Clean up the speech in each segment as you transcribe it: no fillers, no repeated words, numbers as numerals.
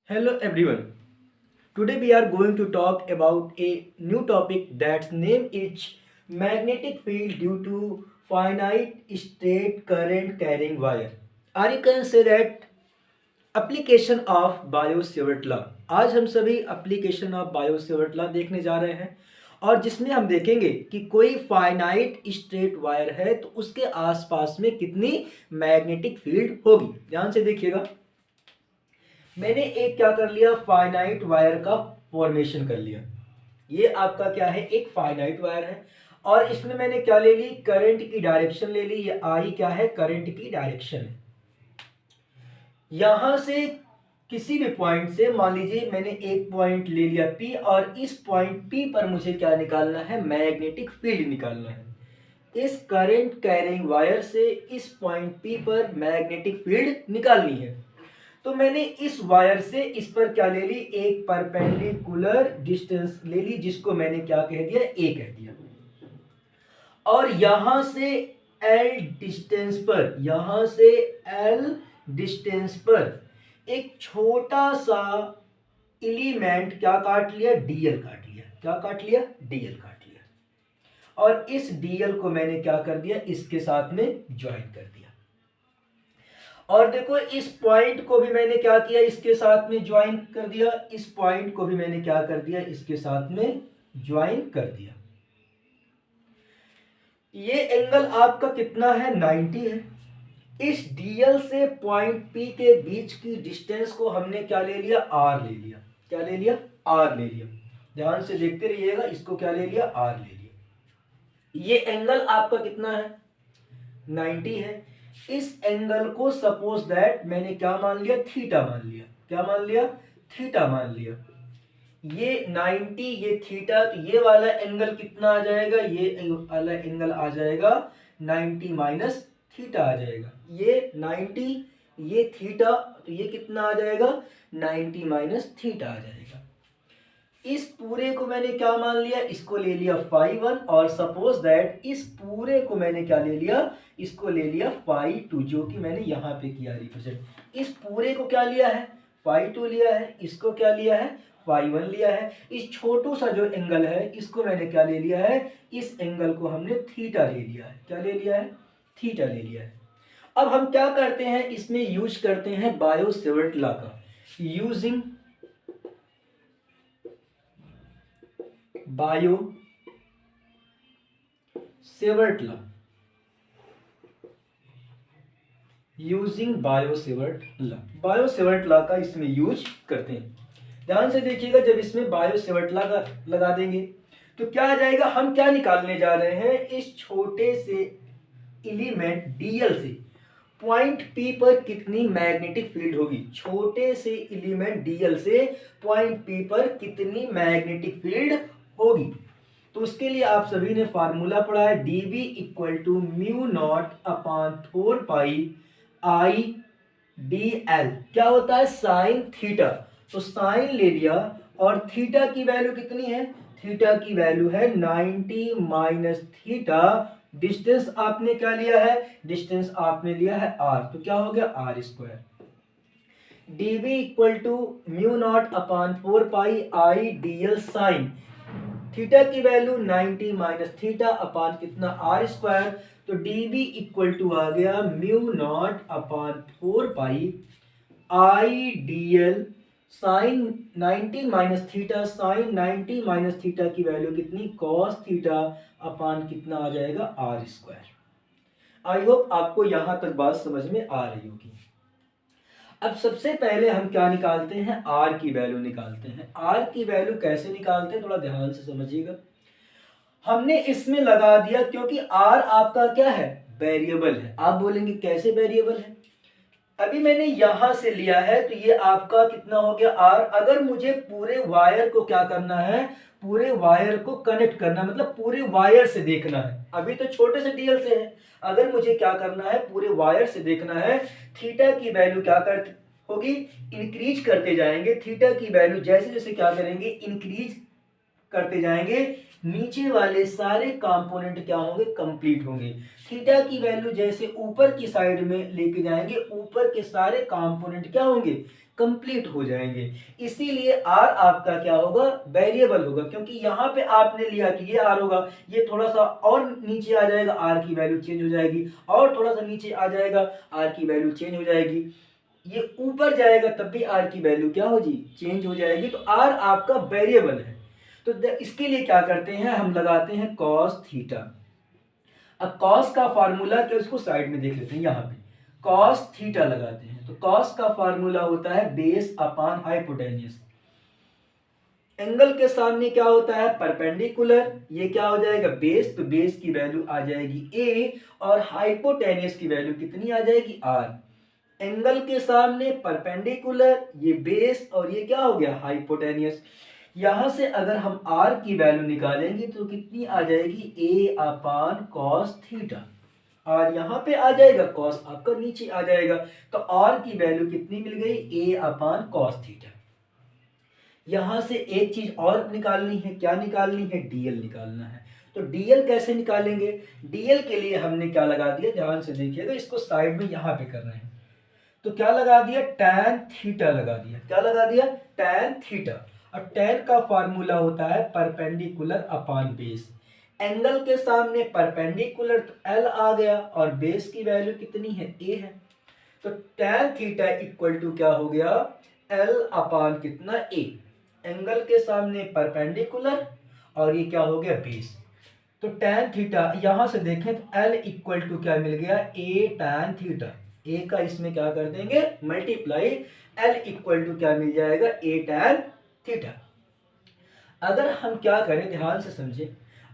Hello everyone. Today we are going to talk about a new topic that's name is magnetic field due to finite state current carrying wire. Or you can say that application of Biot-Savart law. आज हम सभी application of Biot-Savart law देखने जा रहे हैं और जिसमें हम देखेंगे कि कोई फाइनाइट स्ट्रेट वायर है तो उसके आसपास में कितनी मैग्नेटिक फील्ड होगी। ध्यान से देखिएगा, मैंने एक क्या कर लिया, फाइनाइट वायर का फॉर्मेशन कर लिया। ये आपका क्या है, एक फाइनाइट वायर है और इसमें मैंने क्या ले ली, करंट की डायरेक्शन ले ली। ये आई क्या है, करंट की डायरेक्शन है। यहां से किसी भी पॉइंट से, मान लीजिए मैंने एक पॉइंट ले लिया पी और इस पॉइंट पी पर मुझे क्या निकालना है, मैग्नेटिक फील्ड निकालना है। इस करंट कैरिंग वायर से इस पॉइंट पी पर मैग्नेटिक फील्ड निकालनी है। तो मैंने इस वायर से इस पर क्या ले ली, एक परपेंडिकुलर डिस्टेंस ले ली, जिसको मैंने क्या कह दिया, ए कह दिया। और यहां से एल डिस्टेंस पर, यहां से एल डिस्टेंस पर एक छोटा सा एलिमेंट क्या काट लिया, डीएल काट लिया। क्या काट लिया, डीएल काट लिया। और इस डीएल को मैंने क्या कर दिया, इसके साथ में ज्वाइन कर दिया। और देखो इस पॉइंट को भी मैंने क्या किया, इसके साथ में ज्वाइन कर दिया। इस पॉइंट को भी मैंने क्या कर दिया, इसके साथ में ज्वाइन कर दिया। ये एंगल आपका कितना है, 90 है। इस डीएल से पॉइंट पी के बीच की डिस्टेंस को हमने क्या ले लिया, आर ले लिया। क्या ले लिया, आर ले लिया। ध्यान से देखते रहिएगा, इसको क्या ले लिया, आर ले लिया। ये एंगल आपका कितना है, 90 है। इस एंगल को सपोज दैट मैंने क्या मान लिया, थीटा मान लिया। क्या मान लिया, थीटा मान लिया। ये 90, ये थीटा, तो ये वाला एंगल कितना आ जाएगा, ये वाला एंगल आ जाएगा 90 माइनस थीटा आ जाएगा। ये 90, ये थीटा, तो ये कितना आ जाएगा, 90 माइनस थीटा आ जाएगा। इस पूरे को मैंने क्या मान लिया, इसको ले लिया फाई 1 और सपोज दैट इस पूरे को मैंने क्या ले लिया, इसको ले लिया फाई 2, जो कि मैंने यहां पे किया रिप्रेजेंट। इस पूरे को क्या लिया है, फाई 2 लिया है। इसको क्या लिया है, फाई 1 लिया है। इस छोटू सा जो एंगल है इसको मैंने क्या ले लिया है, इस एंगल को हमने थीटा ले लिया है। क्या ले लिया है, थीटा ले लिया है। अब हम क्या करते हैं, इसमें यूज करते हैं बायो-सेवर्ट लॉ का। Using Biot-Savart law, using Biot-Savart law, Biot-Savart law का इसमें यूज करते हैं। ध्यान से देखिएगा, जब इसमें बायो-सेवर्ट लॉ लगा देंगे तो क्या आ जाएगा, हम क्या निकालने जा रहे हैं, इस छोटे से एलिमेंट डीएल से पॉइंट पी पर कितनी मैग्नेटिक फील्ड होगी। छोटे से एलिमेंट डीएल से पॉइंट पी पर कितनी मैग्नेटिक फील्ड होगी। तो उसके लिए आप सभी ने फार्मूला पढ़ा है, dB equal to mu naught upon 4 pi I D L. क्या होता है, साइन थीटा। तो साइन ले लिया और थीटा की वैल्यू कितनी है, थीटा की वैल्यू है 90 माइनस थीटा। डिस्टेंस आपने क्या लिया है, डिस्टेंस आपने लिया है आर, तो क्या हो गया, R square. dB equal to mu naught upon 4 pi I D L sine theta की वैल्यू 90 माइनस थीटा अपॉन कितना, आर स्क्वायर। तो dB इक्वल टू आ गया mu naught upon 4 pi I D L sine 90 minus theta, sine 90 minus theta की value कितनी, cos theta upon कितना आ जाएगा, आर स्क्वायर। आई होप आपको यहां तक बात समझ में आ रही होगी। अब सबसे पहले हम क्या निकालते हैं, आर की वैल्यू निकालते हैं। आर की वैल्यू कैसे निकालते हैं, थोड़ा ध्यान से समझिएगा। हमने इसमें लगा दिया क्योंकि आर आपका क्या है, वेरिएबल है। आप बोलेंगे कैसे वेरिएबल है, अभी मैंने यहां से लिया है तो ये आपका कितना हो गया, आर। अगर मुझे पूरे वायर को क्या करना है, पूरे वायर को कनेक्ट करना, मतलब पूरे वायर से देखना है। अभी तो छोटे से डीएल से है, अगर मुझे क्या करना है, पूरे वायर से देखना है। थीटा की वैल्यू क्या कर होगी, इंक्रीज करते जाएंगे। थीटा की वैल्यू जैसे जैसे क्या करेंगे, इंक्रीज करते जाएंगे, नीचे वाले सारे कंपोनेंट क्या होंगे, कंप्लीट होंगे। थीटा की वैल्यू जैसे ऊपर की साइड में लेके जाएंगे, ऊपर के सारे कंपोनेंट क्या होंगे, कंप्लीट हो जाएंगे। इसीलिए आर आपका क्या होगा, वेरिएबल होगा, क्योंकि यहाँ पे आपने लिया कि ये आर होगा, ये थोड़ा सा और नीचे आ जाएगा, आर की वैल्यू चेंज हो जाएगी, और थोड़ा सा नीचे आ जाएगा, आर की वैल्यू चेंज हो जाएगी, ये ऊपर जाएगा तब भी आर की वैल्यू क्या हो जी, चेंज हो जाएगी। तो आर आपका वेरिएबल है। तो इसके लिए क्या करते हैं, हम लगाते हैं कॉस थीटा। अब कॉस का फार्मूला क्या, इसको साइड में देख लेते हैं, यहाँ पे कॉस थीटा लगाते हैं। तो कॉस का फार्मूला होता है बेस अपॉन हाइपोटेन्यूस। एंगल के सामने क्या होता है, परपेंडिकुलर, ये क्या हो जाएगा बेस, तो बेस की वैल्यू आ जाएगी ए, और हाइपोटेन्यूस की वैल्यू कितनी आ जाएगी, आर। एंगल के सामने परपेंडिकुलर, ये बेस, और ये क्या हो गया हाइपोटेन्यूस। यहां से अगर हम आर की वैल्यू निकालेंगे तो कितनी आ जाएगी, ए अपान कॉस थीटा, और यहाँ पे आ जाएगा कॉस आपका नीचे आ जाएगा, तो आर की वैल्यू कितनी मिल गई, ए अपान कॉस थीटा। यहां से एक चीज और निकालनी है, क्या निकालनी है, डीएल निकालना है। तो डीएल कैसे निकालेंगे, डीएल के लिए हमने क्या लगा दिया, ध्यान से देखिएगा, इसको साइड में यहां पे कर रहे हैं। तो क्या लगा दिया, टैन थीटा लगा दिया, क्या लगा दिया, टैन थीटा। अब टैन का फार्मूला होता है परपेंडिकुलर अपॉन बेस। एंगल के सामने परपेंडिकुलर तो एल आ गया, और बेस की वैल्यू कितनी है, ए है। तो टैन थीटा इक्वल टू क्या हो गया, एल अपॉन कितना, ए। एंगल के सामने परपेंडिकुलर, और ये क्या हो गया, बेस। तो टैन थीटा यहां से देखें तो एल इक्वल टू क्या मिल गया, ए टैन थीटा। ए का इसमें क्या कर देंगे, मल्टीप्लाई, एल इक्वल टू क्या मिल जाएगा, ए टैन थीटा। अगर हम क्या करें, ध्यान से समझें,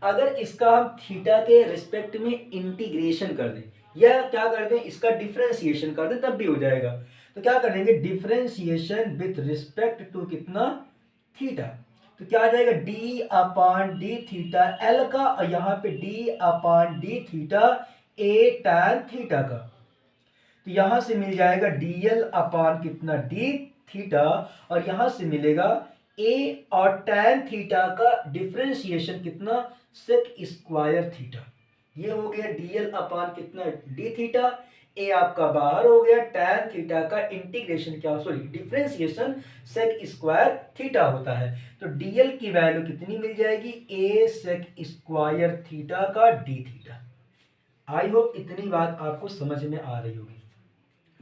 अगर इसका हम थीटा के रिस्पेक्ट में इंटीग्रेशन कर दें, या क्या कर दें, इसका डिफरेंशिएशन कर दें, तब भी हो जाएगा। तो क्या करेंगे, डिफरेंशिएशन विथ रिस्पेक्ट टू कितना, थीटा। तो क्या आ जाएगा, डी अपान डी थीटा एल का, और यहाँ पे डी अपान डी थीटा ए टैन थीटा का। तो यहां से मिल जाएगा डीएल अपान कितना, डी थीटा, और यहां से मिलेगा ए, और टैन थीटा का डिफरेंशिएशन कितना, सेक स्क्वायर थीटा। ये हो गया डीएल अपान कितना, डी थीटा। ए आपका बाहर हो गया, टैन थीटा का इंटीग्रेशन क्या, sorry differentiation sec square theta होता है। तो डीएल की वैल्यू कितनी मिल जाएगी, ए सेक स्क्वायर थीटा का डी थीटा। आई होप इतनी बात आपको समझ में आ रही होगी।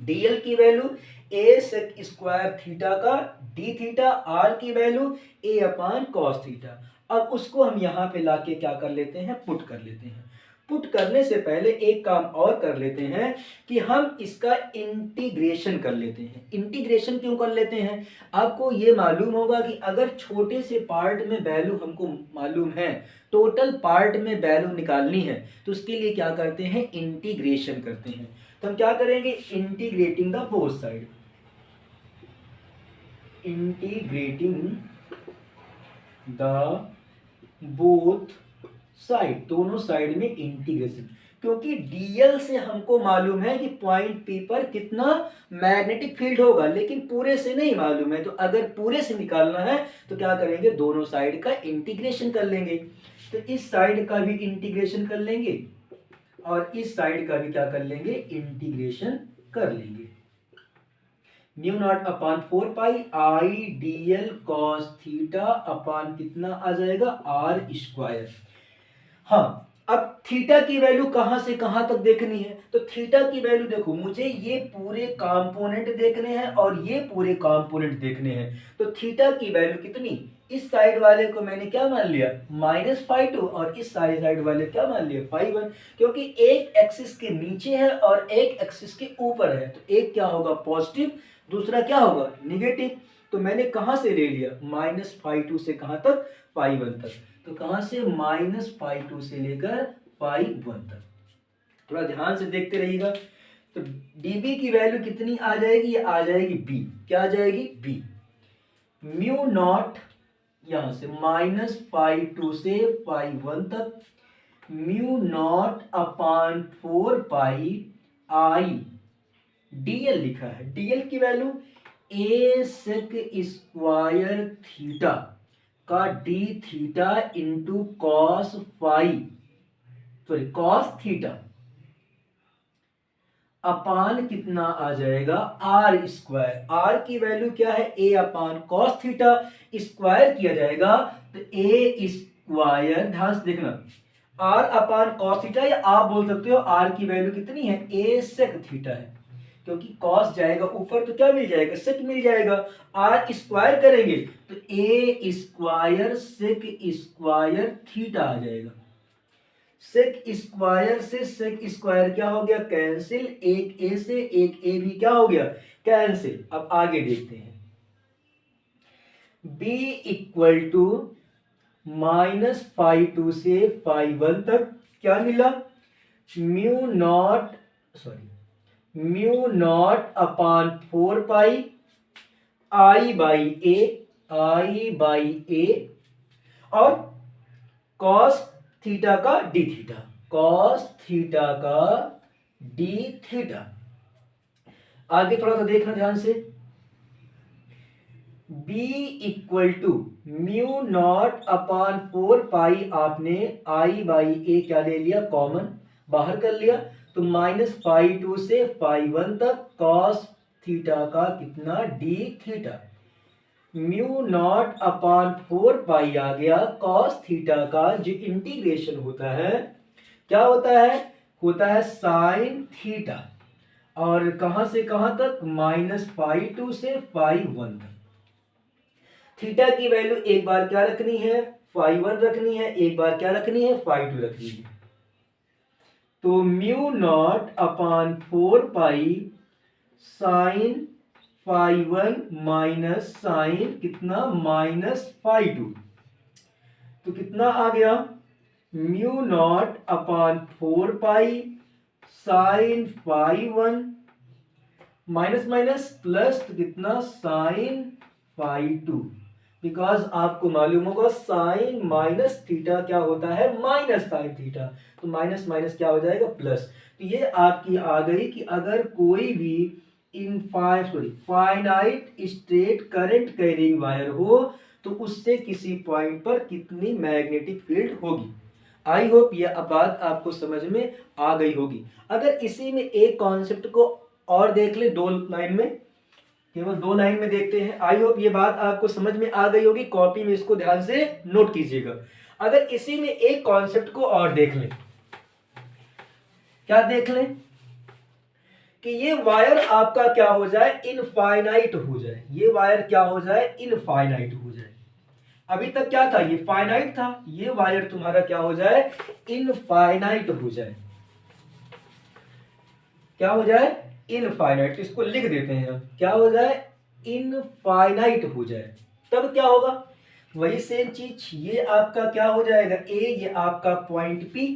डीएल की value a sec square theta का डी थीटा, आर की वैल्यू ए अपान कॉस थीटा। अब उसको हम यहाँ पे लाके क्या कर लेते हैं, पुट कर लेते हैं। पुट करने से पहले एक काम और कर लेते हैं कि हम इसका इंटीग्रेशन कर लेते हैं। इंटीग्रेशन क्यों कर लेते हैं, आपको ये मालूम होगा कि अगर छोटे से पार्ट में वैल्यू हमको मालूम है, टोटल पार्ट में वैल्यू निकालनी है, तो उसके लिए क्या करते हैं, इंटीग्रेशन करते हैं। तो हम क्या करेंगे, integrating the both side, integrating the both side, दोनों साइड में इंटीग्रेशन। क्योंकि डीएल से हमको मालूम है कि पॉइंट पी पर कितना मैग्नेटिक फील्ड होगा, लेकिन पूरे से नहीं मालूम है। तो अगर पूरे से निकालना है तो क्या करेंगे, दोनों साइड का इंटीग्रेशन कर लेंगे। तो इस साइड का भी इंटीग्रेशन कर लेंगे, और इस साइड का भी क्या कर लेंगे, इंटीग्रेशन कर लेंगे। Mu naught upon 4 pi I D L cos theta upon कितना आ जाएगा, आर स्क्वायर। हाँ, अब थीटा की वैल्यू कहां से कहां तक देखनी है, तो थीटा की वैल्यू देखो, मुझे ये पूरे कंपोनेंट देखने हैं और ये पूरे कंपोनेंट देखने हैं। तो थीटा की वैल्यू कितनी, इस साइड वाले को मैंने क्या मान लिया, -φ2, और इस साइड वाले क्या मान लिया, φ1, क्योंकि एक एक्सिस के नीचे है और एक एक्सिस के ऊपर है। तो एक क्या होगा, पॉजिटिव, दूसरा क्या होगा, निगेटिव। तो मैंने कहां से ले लिया, -φ2 से कहां तक, φ1 तक। तो कहां से, -φ2 से लेकर φ1 तक। थोड़ा ध्यान से देखते रहिएगा। तो dB की वैल्यू कितनी आ जाएगी, ये आ जाएगी b, क्या आ जाएगी, b। म्यू नॉट यहां से -φ2 से φ1 तक, mu naught upon 4 pi I d l है। डीएल की value a sec square theta का D theta into cos phi, sorry cos theta, upon कितना आ जाएगा आर स्क्वायर। आर की वैल्यू क्या है a upon cos theta, square किया जाएगा तो ए स्क्वायर, ध्यान से देखना, आर अपान कॉस थीटा, या आप बोल सकते हो आर की वैल्यू कितनी है ए सेक थीटा है, क्योंकि कॉस जाएगा ऊपर तो क्या मिल जाएगा सेक मिल जाएगा। आर स्क्वायर करेंगे तो A square sec square theta आ जाएगा। सेक स्क्वायर से सेक स्क्वायर क्या हो गया कैंसिल, एक ए से एक ए भी क्या हो गया कैंसिल। अब आगे देखते हैं, b इक्वल टू -φ2 से φ1 तक क्या मिला, mu naught upon 4 pi I by a और कॉस थीटा का डी थीटा, कॉस थीटा का डी थीटा। आगे थोड़ा सा देखना ध्यान से, b equal to mu naught upon 4 pi, आपने आई बाई ए क्या ले लिया कॉमन बाहर कर लिया, तो -φ2 से φ1 तक कॉस थीटा का कितना D theta, mu naught upon 4 पाई आ गया, कॉस थीटा का जो इंटीग्रेशन होता है क्या होता है साइन थीटा, और कहां से कहां तक -φ2 से φ1 तक। थीटा की वैल्यू एक बार क्या रखनी है φ1 रखनी है, एक बार क्या रखनी है φ2 रखनी है। तो mu naught upon 4 pi sine φ1 minus sine कितना -φ2, तो कितना आ गया mu naught upon 4 pi sine φ1 minus minus plus, तो कितना साइन φ2, बिकॉज आपको मालूम होगा साइन माइनस थीटा क्या होता है माइनस साइन थीटा, तो माइनस माइनस क्या हो जाएगा प्लस। तो ये आपकी आ गई कि अगर कोई भी finite state current carrying wire हो तो उससे किसी पॉइंट पर कितनी मैग्नेटिक फील्ड होगी। आई होप यह बात आपको समझ में आ गई होगी। अगर इसी में एक कॉन्सेप्ट को और देख ले, दो लाइन में, केवल 2 लाइन में देखते हैं। आई होप ये बात आपको समझ में आ गई होगी, कॉपी में इसको ध्यान से नोट कीजिएगा। अगर इसी में एक कॉन्सेप्ट को और देख लें, क्या देख लें कि ये वायर आपका क्या हो जाए इनफाइनाइट हो जाए, ये वायर क्या हो जाए इनफाइनाइट हो जाए। अभी तक क्या था ये फाइनाइट था, ये वायर तुम्हारा क्या हो जाए इनफाइनाइट हो जाए, क्या हो जाए इनफाइनाइट। इसको लिख देते हैं हम, क्या हो जाए इनफाइनाइट हो जाए। तब क्या होगा वही सेम चीज, ये आपका क्या हो जाएगा ए, ये आपका पॉइंट पी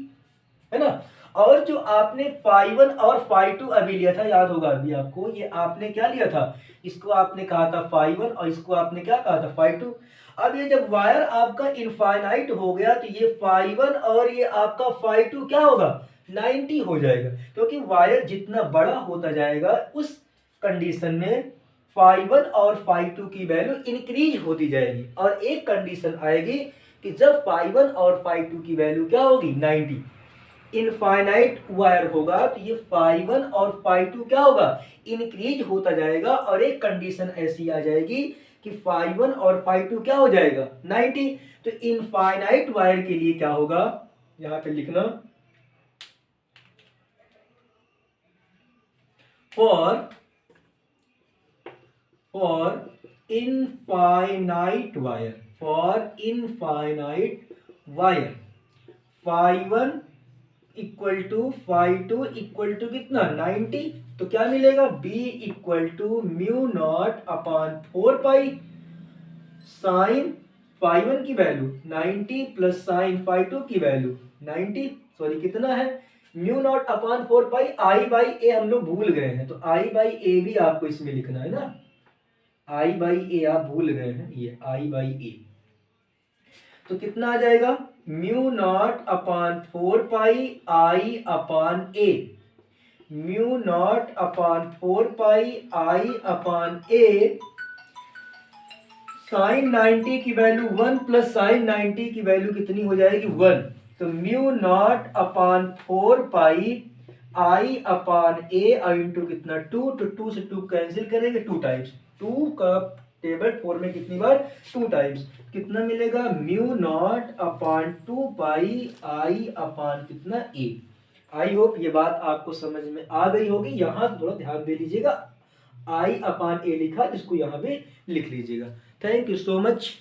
है ना, और जो आपने φ1 और φ2 अभी लिया था, याद होगा अभी आपको, ये आपने क्या लिया था, इसको आपने कहा था φ1 और इसको आपने क्या कहा था φ2। अब ये जब वायर आपका इनफाइनाइट हो गया तो ये φ1 और ये आपका φ2 क्या होगा 90 हो जाएगा, क्योंकि वायर जितना बड़ा होता जाएगा उस कंडीशन में φ1 और φ2 की वैल्यू इंक्रीज होती जाएगी, और एक कंडीशन आएगी कि जब φ1 और φ2 की वैल्यू क्या होगी 90, इनफाइनाइट वायर होगा तो ये φ1 और φ2 क्या होगा इंक्रीज होता जाएगा, और एक कंडीशन ऐसी आ जाएगी कि φ1 और φ2 क्या हो जाएगा 90। तो इनफाइनाइट वायर के लिए क्या होगा, यहां पे लिखना, for infinite wire, φ1 equal to φ2 equal to कितना 90, तो क्या मिलेगा b equal to mu naught upon 4 pi sine φ1 की वैल्यू 90 प्लस साइन φ2 की वैल्यू 90, सॉरी कितना है mu naught upon 4 pi I by a, हम लोग भूल गए हैं तो आई बाई ए भी आपको इसमें लिखना है ना, आई बाई ए आप भूल गए हैं, ये आई बाई ए, तो कितना आ जाएगा म्यू नॉट अपान 4 पाई आई अपान ए, म्यू नॉट अपान 4 पाई आई अपान ए, साइन 90 की वैल्यू 1 प्लस साइन 90 की वैल्यू कितनी हो जाएगी 1, तो म्यू नॉट अपान 4 पाई आई अपान ए इंटू कितना 2, तो 2 से 2 कैंसिल करेंगे 2 टाइम्स, 2 का टेबल 4 में कितनी बार 2 टाइम्स, कितना मिलेगा म्यू नॉट अपान 2 पाई आई अपान कितना ए। आई होप ये बात आपको समझ में आ गई होगी। यहाँ थोड़ा ध्यान दे लीजिएगा, आई अपान ए लिखा इसको यहाँ पे लिख लीजिएगा। Thank you so much.